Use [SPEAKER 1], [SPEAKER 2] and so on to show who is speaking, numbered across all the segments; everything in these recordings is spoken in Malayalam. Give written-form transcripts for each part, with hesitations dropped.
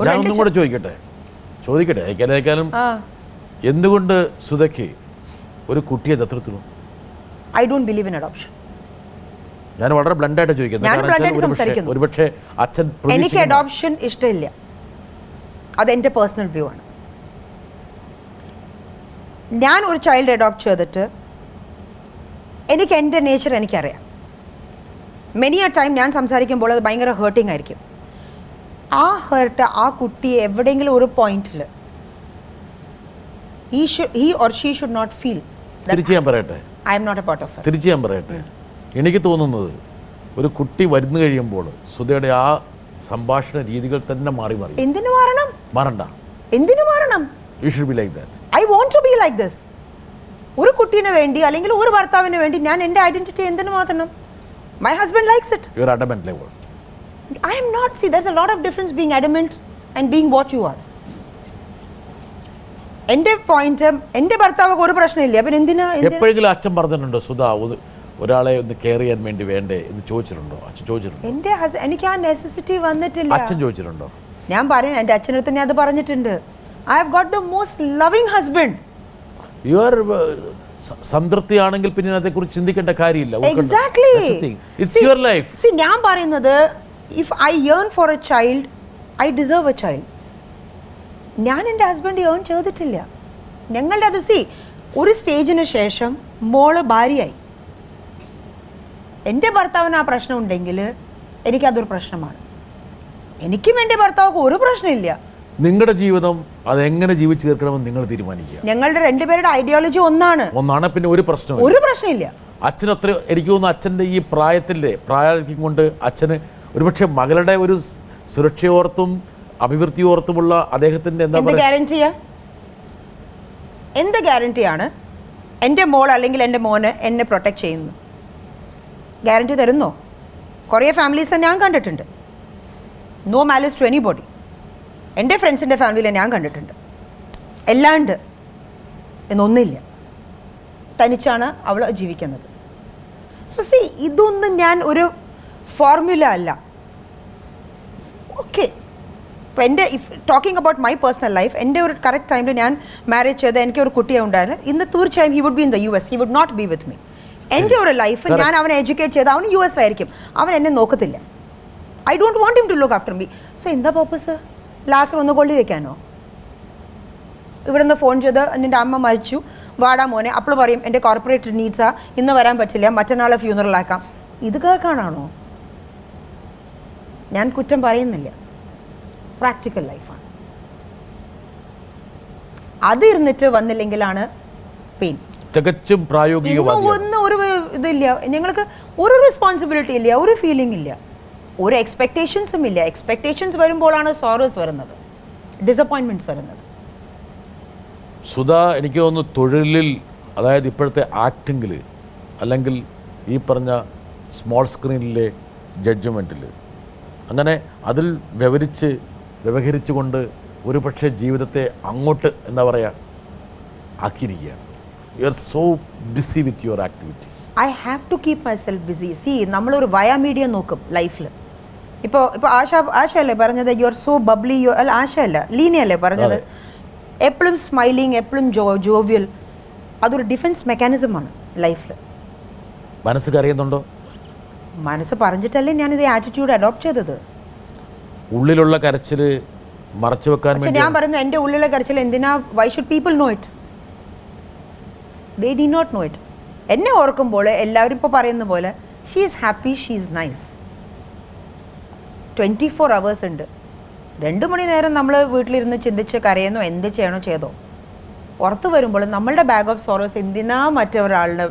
[SPEAKER 1] ഞാൻ ഒന്നും കൂടെ ചോദിക്കട്ടെ ഏക്കാലും എന്തുകൊണ്ട് സുധയ്ക്ക് ഒരു കുട്ടിയെ ദത്തെടുത്തു?
[SPEAKER 2] I don't believe in adoption.
[SPEAKER 1] ഞാൻ വളരെ ബ്ലണ്ടായിട്ട് ചോദിക്കുന്നത്. ഒരുപക്ഷെ അച്ഛൻ
[SPEAKER 2] എനിക്ക് അഡോപ്ഷൻ ഇഷ്ടമില്ല. അതെൻ്റെ പേഴ്സണൽ വ്യൂ ആണ്. ഞാൻ ഒരു ചൈൽഡ് അഡോപ്റ്റ് ചെയ്തിട്ട് എനിക്ക് എൻ്റെ നേച്ചർ എനിക്കറിയാം. മെനി എ ടൈം ഞാൻ സംസാരിക്കുമ്പോൾ അത് ഭയങ്കര ഹേർട്ടിംഗ് ആയിരിക്കും. ആ ഹേർട്ട് ആ കുട്ടിയെ എവിടെയെങ്കിലും ഒരു പോയിന്റിൽ he or she should not feel.
[SPEAKER 1] തിരിച്ച് ഞാൻ പറയട്ടെ,
[SPEAKER 2] I am not a part of it.
[SPEAKER 1] തിരിച്ച് ഞാൻ പറയട്ടെ, എനിക്ക് തോന്നുന്നത് ഒരു കുട്ടി വരുന്നു കഴിയുമ്പോൾ സുധയുടെ ആ സംഭാഷണ രീതികൾ തന്നെ മാറി.
[SPEAKER 2] എന്തിനു മാറണം?
[SPEAKER 1] മാറണ്ട.
[SPEAKER 2] എന്തിനു മാറണം?
[SPEAKER 1] You should be like that.
[SPEAKER 2] I want to be like this. ഒരു കുട്ടീനെ വേണ്ടി അല്ലെങ്കിൽ ഒരു ഭർത്താവിന് വേണ്ടി ഞാൻ എൻ്റെ ഐഡന്റിറ്റി എന്തിനു മാറ്റണം? My husband likes it.
[SPEAKER 1] You are adamant like what?
[SPEAKER 2] I am not. See, there's a lot of difference being adamant and being what you are. എൻ്റെ പോയിന്റ്, എൻ്റെ ഭർത്താവ് ഒരു പ്രശ്നമില്ല. പിന്നെ എന്തിനാ?
[SPEAKER 1] എപ്പോഴെങ്കിലും അച്ഛൻ പറഞ്ഞിട്ടുണ്ടോ സുധ ഒരാളെ ഒന്ന് കെയർ ചെയ്യാൻ വേണ്ടി വേണ്ടേ എന്ന് ചോദിച്ചിട്ടുണ്ടോ? അച്ഛൻ ചോദിച്ചിട്ടുണ്ടോ?
[SPEAKER 2] എനിക്ക് ആ നെസസിറ്റി വന്നിട്ടില്ല.
[SPEAKER 1] അച്ഛൻ ചോദിച്ചിട്ടുണ്ടോ?
[SPEAKER 2] ഞാൻ പറയും, എൻ്റെ അച്ഛനടുത്ത് ഞാൻ അത് പറഞ്ഞിട്ടുണ്ട്. I have got the most loving husband.
[SPEAKER 1] You are സംതൃപ്തിയാണെങ്കിൽ പിന്നെ അതേക്കുറിച്ച് ചിന്തിക്കേണ്ട കാര്യമില്ല.
[SPEAKER 2] Exactly.
[SPEAKER 1] It's your life.
[SPEAKER 2] See, ഞാൻ പറയുന്നത്, if I yearn for a child, I deserve a child. ഞാൻ എൻ്റെ ഹസ്ബൻഡ് ഏൺ ചെയ്തിട്ടില്ല. ഞങ്ങളുടെ അത് ഒരു സ്റ്റേജിന് ശേഷം മോള് ഭാര്യയായി. എൻ്റെ ഭർത്താവിന് ആ പ്രശ്നം ഉണ്ടെങ്കിൽ എനിക്കതൊരു പ്രശ്നമാണ്. എനിക്കും എൻ്റെ ഭർത്താവൊക്കെ ഒരു പ്രശ്നമില്ല.
[SPEAKER 1] നിങ്ങളുടെ ജീവിതം അതെങ്ങനെ ജീവിച്ചു തീർക്കണമെന്ന് നിങ്ങൾ തീരുമാനിക്കുക.
[SPEAKER 2] ഞങ്ങളുടെ രണ്ടുപേരുടെ ഐഡിയോളജി ഒന്നാണ്.
[SPEAKER 1] പിന്നെ ഒരു പ്രശ്നമില്ല. അച്ഛനത്ര എനിക്ക് തോന്നുന്നു അച്ഛൻ്റെ ഈ പ്രായത്തിൽ കൊണ്ട് അച്ഛന് ഒരുപക്ഷെ മകളുടെ ഒരു സുരക്ഷയോർത്തും അഭിവൃദ്ധിയോർത്തുമുള്ള അദ്ദേഹത്തിൻ്റെ
[SPEAKER 2] എന്ത് ഗ്യാരണ്ടിയാണ് എൻ്റെ മോൾ അല്ലെങ്കിൽ എൻ്റെ മോന് എന്നെ പ്രൊട്ടക്ട് ചെയ്യുന്നു? ഗ്യാരണ്ടി തരുന്നോ? കുറേ ഫാമിലീസ് ഞാൻ കണ്ടിട്ടുണ്ട്. No malice to anybody. എൻ്റെ ഫ്രണ്ട്സിൻ്റെ ഫാമിലിയിൽ ഞാൻ കണ്ടിട്ടുണ്ട്. എല്ലാണ്ട് എന്നൊന്നില്ല. തനിച്ചാണ് അവൾ ജീവിക്കുന്നത്. സോ ഇതൊന്നും ഞാൻ ഒരു ഫോർമുല അല്ല. ഓക്കെ, ഇപ്പോൾ എൻ്റെ talking about my personal life, എൻ്റെ ഒരു കറക്റ്റ് ടൈമിൽ ഞാൻ മാരേജ് ചെയ്ത് എനിക്ക് ഒരു കുട്ടിയെ ഉണ്ടായിരുന്നു. ഇന്ന് തീർച്ചയായും he would be in the US. He would not be with me. എൻ്റെ ഒരു ലൈഫ് ഞാൻ അവനെ എഡ്യൂക്കേറ്റ് ചെയ്ത് അവന് US ആയിരിക്കും. അവൻ എന്നെ നോക്കത്തില്ല. I don't want him to look after me. So എന്താ പർപ്പസ്? ലാസ്റ്റ് ഒന്ന് കൊള്ളി വെക്കാനോ? ഇവിടെ നിന്ന് ഫോൺ ചെയ്ത് എൻ്റെ അമ്മ മരിച്ചു, വാടാ മോനെ. അപ്പോൾ പറയും എൻ്റെ കോർപ്പറേറ്റ് നീഡ്സാ, ഇന്ന് വരാൻ പറ്റില്ല, മറ്റന്നാളെ ഫ്യൂണറലാക്കാം. ഇത് കേൾക്കാനാണോ? ഞാൻ കുറ്റം പറയുന്നില്ല. പ്രാക്ടിക്കൽ ലൈഫാണ്. അത് ഇരുന്നിട്ട് വന്നില്ലെങ്കിലാണ് പെയിൻ.
[SPEAKER 1] തികച്ചും പ്രായോഗികമാണ്.
[SPEAKER 2] ഒന്നും ഒരു ഇതില്ല. ഞങ്ങൾക്ക് ഒരു റെസ്പോൺസിബിലിറ്റി ഇല്ല, ഒരു ഫീലിംഗ് ഇല്ല, ഒരു എക്സ്പെക്റ്റേഷൻസും ഇല്ല. എക്സ്പെക്റ്റേഷൻസ് വരുമ്പോഴാണ് സോറോസ് വരുന്നത്, ഡിസപ്പോയിൻമെൻറ്റ്സ് വരുന്നത്.
[SPEAKER 1] സുധ എനിക്ക് തോന്നുന്നു തൊഴിലിൽ, അതായത് ഇപ്പോഴത്തെ ആക്ടിങ്ങിൽ അല്ലെങ്കിൽ ഈ പറഞ്ഞ സ്മോൾ സ്ക്രീനിലെ ജഡ്ജ്മെൻറ്റിൽ അങ്ങനെ അതിൽ വ്യവഹരിച്ചുകൊണ്ട് ഒരു പക്ഷേ ജീവിതത്തെ അങ്ങോട്ട് എന്താ പറയുക ആക്കിയിരിക്കുകയാണ്. You are so busy with your activities.
[SPEAKER 2] I have to keep myself busy. നമ്മളൊരു മീഡിയ നോക്കും ലൈഫിൽ. ഇപ്പോൾ ആശയല്ലേ പറഞ്ഞത്, യു ആർ സോ ബബ്ലി. അല്ല, ആശയല്ല, ലീനയല്ലേ പറഞ്ഞത്. എപ്പോഴും സ്മൈലിങ്, എപ്പോഴും ജോവിയൽ. അതൊരു ഡിഫൻസ് മെക്കാനിസമാണ് ലൈഫിൽ.
[SPEAKER 1] മനസ്സ് കരയുന്നുണ്ടോ?
[SPEAKER 2] മനസ്സ് പറഞ്ഞിട്ടല്ലേ ഞാനിത് ആറ്റിറ്റ്യൂഡ് അഡോപ്റ്റ് ചെയ്തത്.
[SPEAKER 1] ഉള്ളിലുള്ള കരച്ചിൽ മറച്ചു വെക്കാൻ വേണ്ടി
[SPEAKER 2] ഞാൻ പറയുന്നു, എൻ്റെ ഉള്ളിലുള്ള കരച്ചിൽ എന്തിനാ? Why should people know it? They did not know it. എന്നെ ഓർക്കുമ്പോൾ എല്ലാവരും ഇപ്പോൾ പറയുന്ന പോലെ she is happy, she is nice. 24 hours ഉണ്ട്. 2 മണി നേരം നമ്മൾ വീട്ടിലിരുന്ന് ചിന്തിച്ച് കരയുന്നോ എന്ത് ചെയ്യണോ ചെയ്തോ. പുറത്ത് വരുമ്പോൾ നമ്മളുടെ ബാഗ് ഓഫ് സോറോസ് എന്തിനാ മറ്റൊരാളുടെ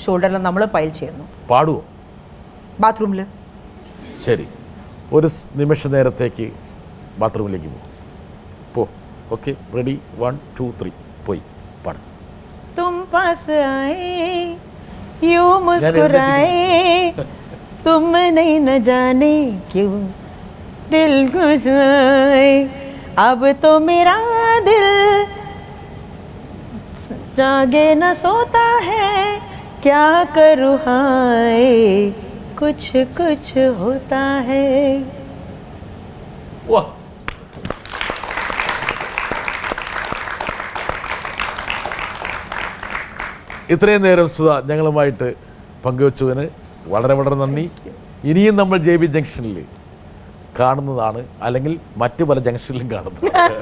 [SPEAKER 2] ഷോൾഡറിൽ നമ്മൾ പൈൽ ചെയ്യുന്നു?
[SPEAKER 1] പാടുവോ?
[SPEAKER 2] ബാത്റൂമിൽ.
[SPEAKER 1] ശരി, ഒരു നിമിഷ നേരത്തേക്ക് ബാത്റൂമിലേക്ക് പോ. Okay, ready? 1 2 3 പോയി പാടും.
[SPEAKER 2] തും പാസ് ആയേ യൂं മുസ്കുരായേ തും नहीं न जाने क्यों दिल खुश है अब तो मेरा दिल जागे न सोता है क्या करूँ हाय कुछ कुछ होता है.
[SPEAKER 1] ഇത്രയും നേരം സുധ ഞങ്ങളുമായിട്ട് പങ്കുവച്ചതിന് വളരെ വളരെ നന്ദി. ഇനിയും നമ്മൾ JB ജംഗ്ഷനിൽ കാണുന്നതാണ്, അല്ലെങ്കിൽ മറ്റു പല ജംഗ്ഷനിലും കാണുന്നതാണ്.